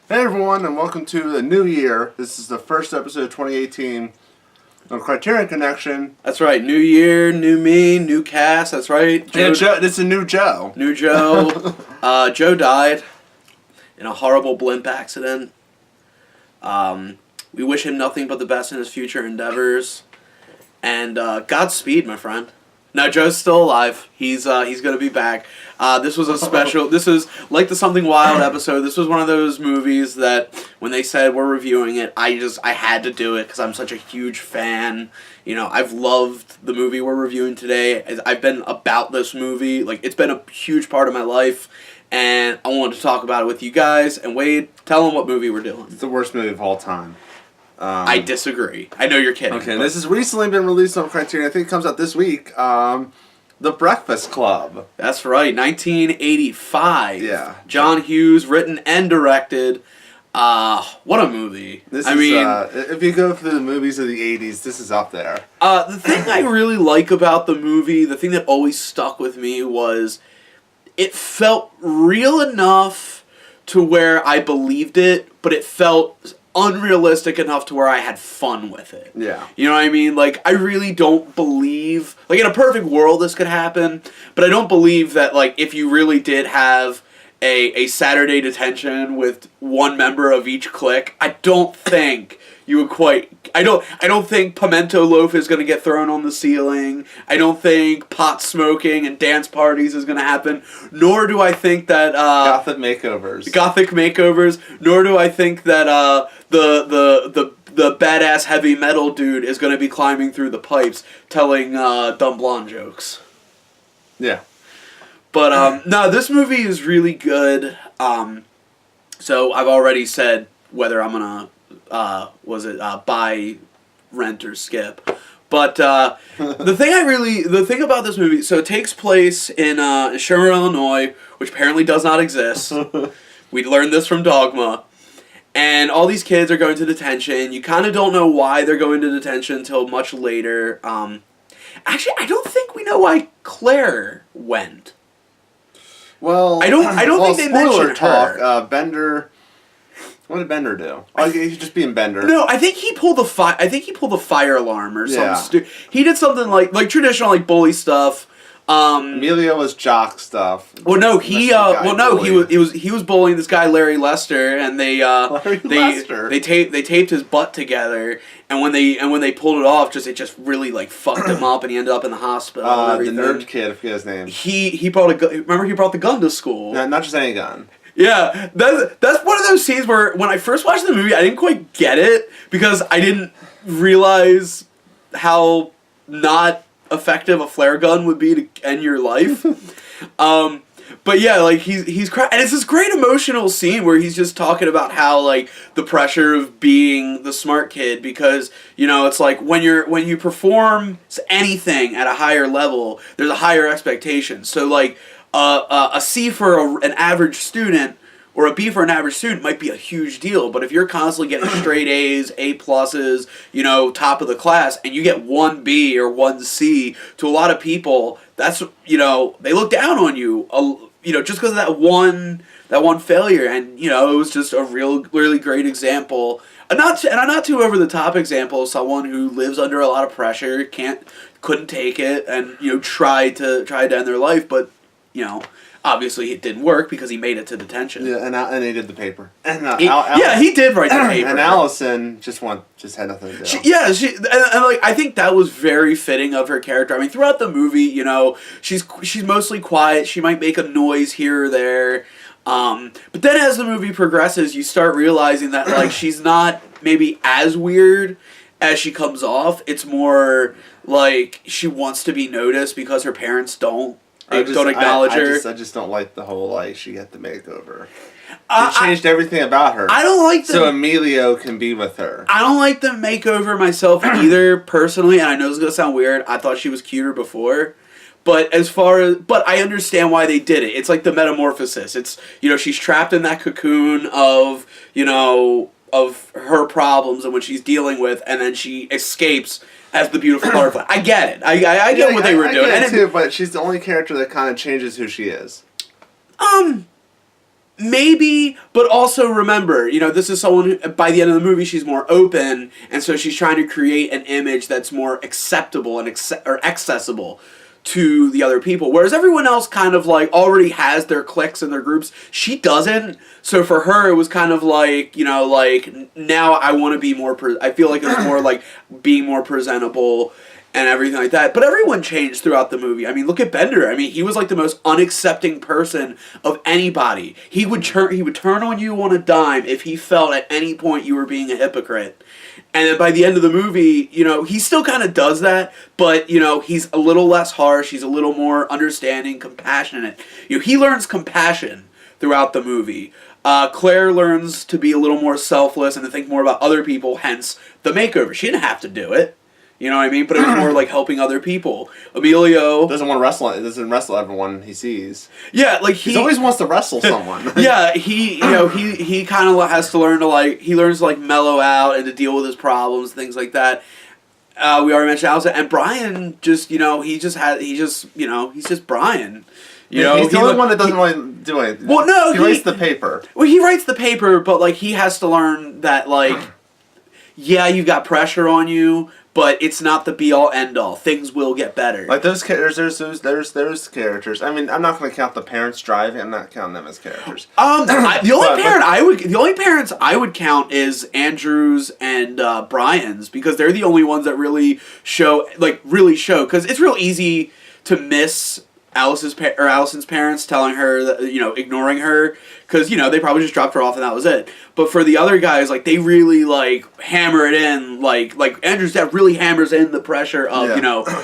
Hey everyone, and welcome to the new year. This is the first episode of 2018 on Criterion Connection. That's right. New year, new me, new cast. That's right. Joe, this is new Joe. New Joe. Joe died in a horrible blimp accident. We wish him nothing but the best in his future endeavors. And Godspeed, my friend. No, Joe's still alive. He's gonna be back. This was a special. This is like the Something Wild episode. This was one of those movies that when they said we're reviewing it, I had to do it because I'm such a huge fan. You know, I've loved the movie we're reviewing today. I've been about this movie. Like, it's been a huge part of my life, and I wanted to talk about it with you guys. And Wade, tell them what movie we're doing. It's the worst movie of all time. I disagree. I know you're kidding. Okay, this has recently been released on Criterion. I think it comes out this week. The Breakfast Club. That's right, 1985. Yeah. John Hughes, written and directed. What a movie. I mean, if you go through the movies of the 80s, this is up there. The thing I really like about the movie, the thing that always stuck with me was it felt real enough to where I believed it, but it felt unrealistic enough to where I had fun with it. Yeah. You know what I mean? Like, I really don't believe, like, in a perfect world this could happen, but I don't believe that, like, if you really did have a Saturday detention with one member of each clique, I don't think you would quite, I don't think pimento loaf is going to get thrown on the ceiling. I don't think pot smoking and dance parties is going to happen. Nor do I think that Gothic makeovers. Nor do I think that the badass heavy metal dude is going to be climbing through the pipes telling dumb blonde jokes. Yeah. But no, this movie is really good. So I've already said whether I'm gonna buy, rent, or skip. But the thing about this movie, so it takes place in Sherman, Illinois, which apparently does not exist. We learned this from Dogma. And all these kids are going to detention. You kind of don't know why they're going to detention until much later. Actually, I don't think we know why Claire went. Well, I don't think they mentioned talk. her. Bender. What did Bender do? Oh, he's just being Bender. No, I think he pulled the fire alarm or something. He did something like traditional like bully stuff. Emilio was jock stuff. Well, no, he was bullying this guy Larry Lester, and they taped his butt together, and when they pulled it off, it just really like fucked him up, and he ended up in the hospital. And the nerd kid, I forget his name. He brought he brought the gun to school. No, not just any gun. Yeah, that's one of those scenes where when I first watched the movie, I didn't quite get it because I didn't realize how not effective a flare gun would be to end your life. But yeah, like he's and it's this great emotional scene where he's just talking about how like the pressure of being the smart kid, because you know it's like when you perform anything at a higher level, there's a higher expectation. So like a C for an average student or a B for an average student might be a huge deal, but if you're constantly getting straight A's, A pluses, you know, top of the class, and you get one B or one C, to a lot of people, that's, you know, they look down on you, you know, just because of that one failure, and you know, it was just a really great example, and a not too over the top example of someone who lives under a lot of pressure, couldn't take it, and you know, tried to end their life, but you know. Obviously, it didn't work because he made it to detention. Yeah, and he did the paper. And he did write the paper. And Allison just had nothing to do. And like I think that was very fitting of her character. I mean, throughout the movie, you know, she's mostly quiet. She might make a noise here or there, but then as the movie progresses, you start realizing that like she's not maybe as weird as she comes off. It's more like she wants to be noticed because her parents don't acknowledge her. I just don't like the whole like she got the makeover. It changed everything about her. I don't like so Emilio can be with her. I don't like the makeover myself either, personally, and I know this is gonna sound weird. I thought she was cuter before. But I understand why they did it. It's like the metamorphosis. It's, you know, she's trapped in that cocoon of, you know, of her problems and what she's dealing with, and then she escapes as the beautiful butterfly. I get it. I get what they were doing. I get it too, but she's the only character that kind of changes who she is. Maybe, but also remember, this is someone who, by the end of the movie, she's more open, and so she's trying to create an image that's more acceptable and or accessible to the other people. Whereas everyone else kind of like already has their cliques and their groups. She doesn't. So for her, it was kind of like, now I want to be more, I feel like it was more like being more presentable and everything like that. But everyone changed throughout the movie. I mean, look at Bender. I mean, he was like the most unaccepting person of anybody. He would turn on you on a dime if he felt at any point you were being a hypocrite. And then by the end of the movie, he still kind of does that, but, he's a little less harsh. He's a little more understanding, compassionate. He learns compassion throughout the movie. Claire learns to be a little more selfless and to think more about other people, hence the makeover. She didn't have to do it. You know what I mean? But it was more like helping other people. Emilio doesn't want to wrestle. Doesn't wrestle everyone he sees. Yeah, like he always wants to wrestle someone. Yeah, he kind of has to learn to he learns to mellow out and to deal with his problems, things like that. We already mentioned Allison and Brian. Just he's just Brian. He's the only one that doesn't really do anything. Well, no, he writes the paper. Well, he writes the paper, but he has to learn that yeah, you've got pressure on you. But it's not the be-all, end-all. Things will get better. Like those characters, there's characters. I mean, I'm not going to count the parents driving. I'm not counting them as characters. The only parents I would count is Andrew's and Brian's, because they're the only ones that really show. Because it's real easy to miss Allison's parents telling her that, ignoring her, because they probably just dropped her off and that was it. But for the other guys, they really hammer it in, like Andrew's dad really hammers in the pressure of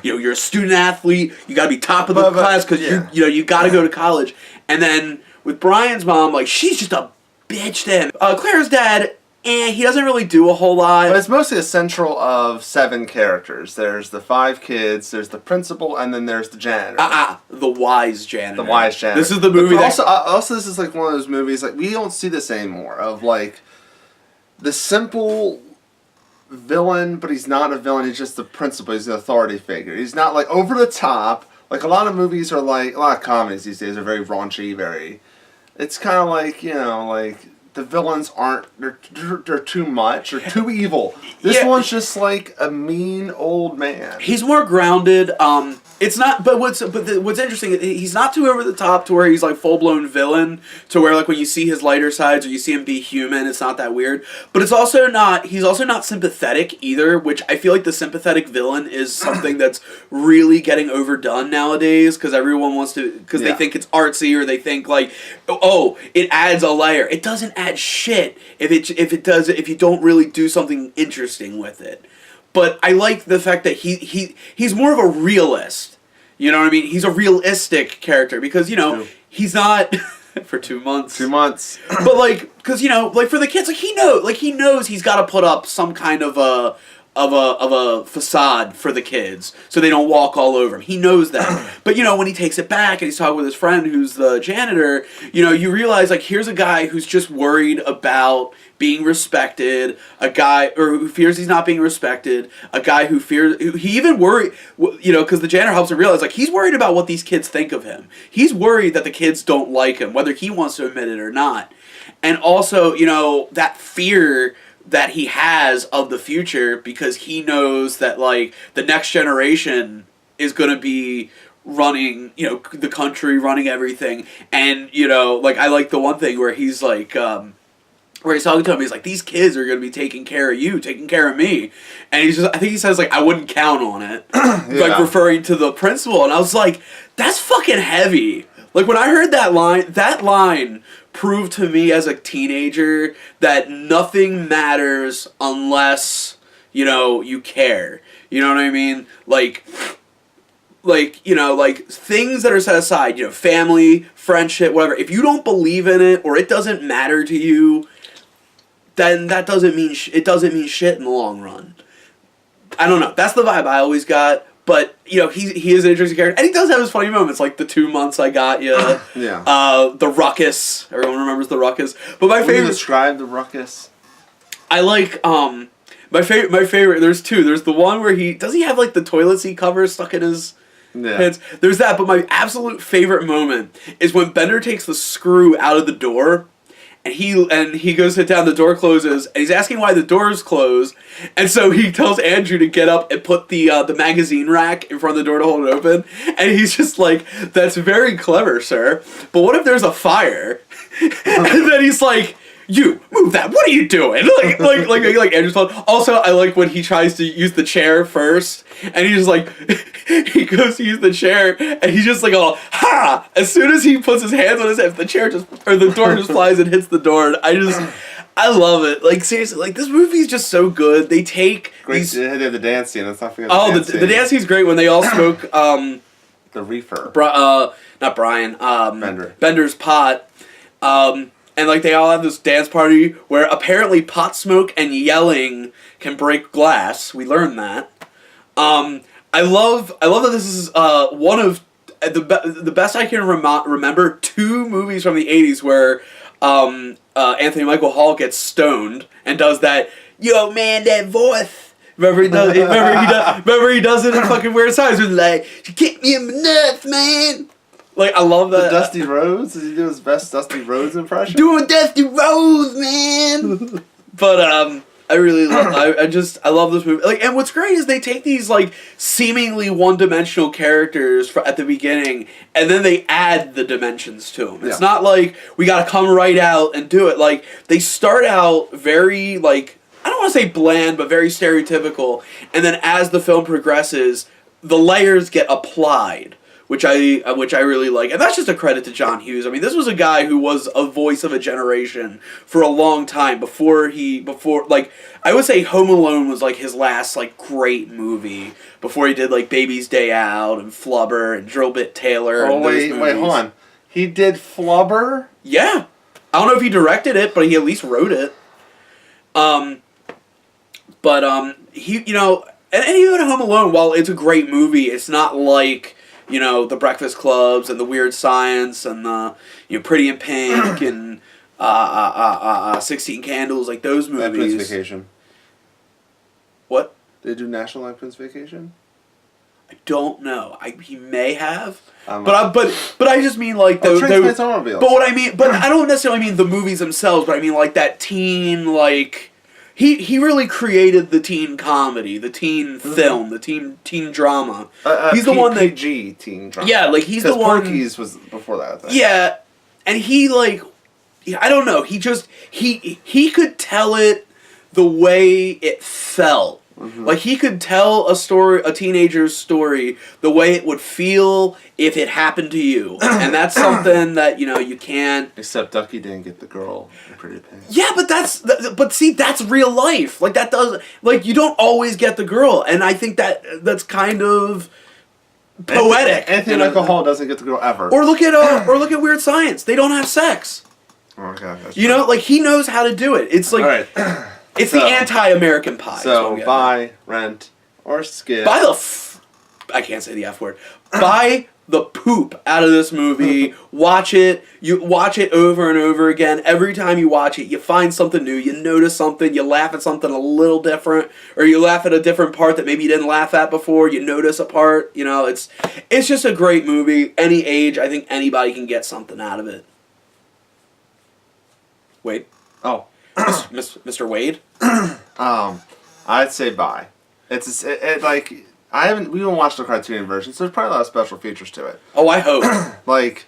you're a student athlete, you got to be top of the class because you got to go to college. And then with Brian's mom, she's just a bitch to him. Claire's dad, he doesn't really do a whole lot. But it's mostly a central of 7 characters. There's the 5 kids, there's the principal, and then there's the janitor. The wise janitor. The wise janitor. This is the movie also, this is one of those movies, we don't see this anymore, of the simple villain, but he's not a villain, he's just the principal, he's the authority figure. He's not over the top. A lot of movies are a lot of comedies these days are very raunchy, it's kind of the villains aren't, they're too much, or too evil. This one's just a mean old man. He's more grounded. It's not, but what's interesting, he's not too over the top to where he's full-blown villain, to where when you see his lighter sides or you see him be human, it's not that weird. But he's also not sympathetic either, which I feel the sympathetic villain is something that's really getting overdone nowadays, because everyone wants to, because they think it's artsy, or they think it adds a layer. It doesn't add shit if you don't really do something interesting with it. But I like the fact that he's more of a realist. You know what I mean? He's a realistic character because, he's not for 2 months. 2 months. But because for the kids, he knows he's got to put up some kind of a facade for the kids so they don't walk all over him. He knows that. But when he takes it back and he's talking with his friend who's the janitor, you realize here's a guy who's just worried about being respected, a guy or who fears he's not being respected, a guy who he even worried, because the janitor helps him realize he's worried about what these kids think of him. He's worried that the kids don't like him, whether he wants to admit it or not. And also, that fear that he has of the future, because he knows that the next generation is going to be running the country, running everything. And I like the one thing where he's where he's talking to him, he's these kids are going to be taking care of you, taking care of me. And I think he says I wouldn't count on it. Yeah. Referring to the principal. And I was that's fucking heavy. When I heard that line proved to me as a teenager that nothing matters unless, you care. You know what I mean? Things that are set aside, family, friendship, whatever. If you don't believe in it or it doesn't matter to you, then that doesn't mean it doesn't mean shit in the long run. I don't know. That's the vibe I always got. But he is an interesting character, and he does have his funny moments, the 2 months I got you. Yeah. The ruckus. Everyone remembers the ruckus. But my favorite. Can you describe the ruckus? I like my favorite. There's 2. There's the one where he have the toilet seat cover stuck in his hits. There's that, but my absolute favorite moment is when Bender takes the screw out of the door. And he goes to sit down, the door closes, and he's asking why the door's closed. And so he tells Andrew to get up and put the magazine rack in front of the door to hold it open. And he's just like, that's very clever, sir. But what if there's a fire? And then he's like, you, move that. What are you doing? Like Andrew's told. Also, I like when he tries to use the chair first, and he's just like, he goes to use the chair, and he's just like, oh, ha! As soon as he puts his hands on his head, the door just flies and hits the door. And I love it. Like, seriously, like, this movie's just so good. They take Great, they have the dance scene. Let's not forget the dance scene's great when they all smoke, the reefer. Not Brian, Bender. Bender's pot, and like they all have this dance party where apparently pot smoke and yelling can break glass. We learned that. I love that this is one of the best I can remember 2 movies from the 80s where Anthony Michael Hall gets stoned and does that, yo man, that voice. Remember he does it in fucking Weird Science with like, you kicked me in my nuts, man. Like, I love that. The Dusty Rhodes? Does he do his best Dusty Rhodes impression? Doing Dusty Rhodes, man! But, I really love, I love this movie. Like, and what's great is they take these, like, seemingly one-dimensional characters at the beginning, and then they add the dimensions to them. It's not like, we gotta come right out and do it. Like, they start out very, like, I don't want to say bland, but very stereotypical, and then as the film progresses, the layers get applied. Which I really like. And that's just a credit to John Hughes. I mean, this was a guy who was a voice of a generation for a long time before like, I would say Home Alone was like his last like great movie before he did like Baby's Day Out and Flubber and Drillbit Taylor. Oh, wait, hold on. He did Flubber? Yeah. I don't know if he directed it, but he at least wrote it. He, you know, and even Home Alone, while it's a great movie, it's not like, you know, the Breakfast Clubs and the Weird Science and the, you know, Pretty in Pink and 16 Candles, like those movies. Lampoon's Vacation. What? Did they do National Lampoon's Vacation? I don't know. He may have, but I just mean like those. But what I mean, but I don't necessarily mean the movies themselves. But I mean like that teen like. He really created the teen comedy, the teen film, the teen drama. He's the one that PG teen drama. Yeah, like he's the one. Porky's was before that. I think. Yeah, and he like, I don't know. He just he could tell it the way it felt. Mm-hmm. Like he could tell a teenager's story, the way it would feel if it happened to you, and that's something that, you know, you can't. Except Ducky didn't get the girl in Pretty Pink. Yeah, but see, that's real life. Like that does, like you don't always get the girl, and I think that's kind of poetic. Anthony Michael Hall doesn't get the girl ever. Or look at Weird Science. They don't have sex. Oh god, that's you know, like he knows how to do it. It's like. All right. It's the anti-American Pie. So buy, rent, or skip. Buy I can't say the F word. Buy the poop out of this movie. Watch it. You watch it over and over again. Every time you watch it, you find something new. You notice something. You laugh at something a little different, or you laugh at a different part that maybe you didn't laugh at before. You notice a part. You know, it's just a great movie. Any age, I think anybody can get something out of it. Wait. Oh. Mr. Wade? I'd say buy. It's like we haven't watched the Criterion version, so there's probably a lot of special features to it. Oh, I hope. Like,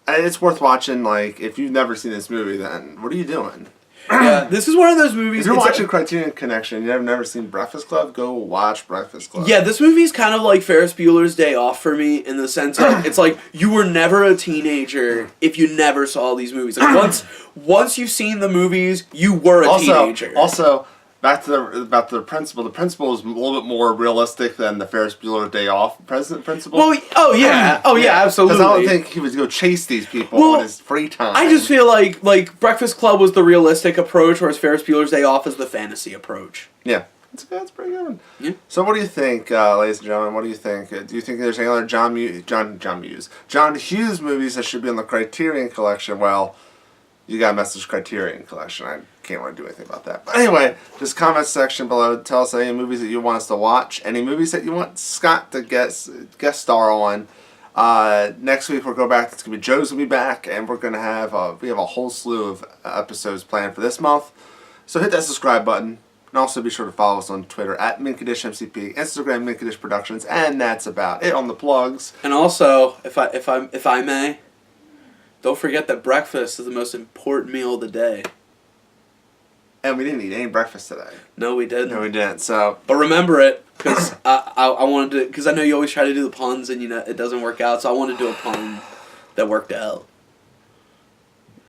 it's worth watching. Like, if you've never seen this movie, then what are you doing? Yeah, this is one of those movies. If you're watching Criterion Connection, you've never seen Breakfast Club, go watch Breakfast Club. Yeah, this movie's kind of like Ferris Bueller's Day Off for me in the sense of it's like you were never a teenager if you never saw these movies. Like once you've seen the movies, you were a teenager. Also, back to the principal. The principal is a little bit more realistic than the Ferris Bueller's Day Off principal. Well, yeah, absolutely. Because I don't think he would go chase these people in his free time. I just feel like Breakfast Club was the realistic approach, whereas Ferris Bueller's Day Off is the fantasy approach. Yeah. That's pretty good. Yeah. So what do you think, ladies and gentlemen? What do you think? Do you think there's any other John Hughes movies that should be on the Criterion Collection? Well, you got to message Criterion Collection. I can't really do anything about that. But anyway, just comment section below. Tell us any movies that you want us to watch. Any movies that you want Scott to guest star on. Next week we'll go back. It's gonna be Joe's gonna be back, and we're gonna have we have a whole slew of episodes planned for this month. So hit that subscribe button, and also be sure to follow us on Twitter at MinCondishMCP, Instagram MinCondish Productions, and that's about it on the plugs. And also, if I may, don't forget that breakfast is the most important meal of the day. And we didn't eat any breakfast today. No, we didn't. No, we didn't. So, but remember it, because I wanted to. Because I know you always try to do the puns, and it doesn't work out. So I wanted to do a pun that worked out.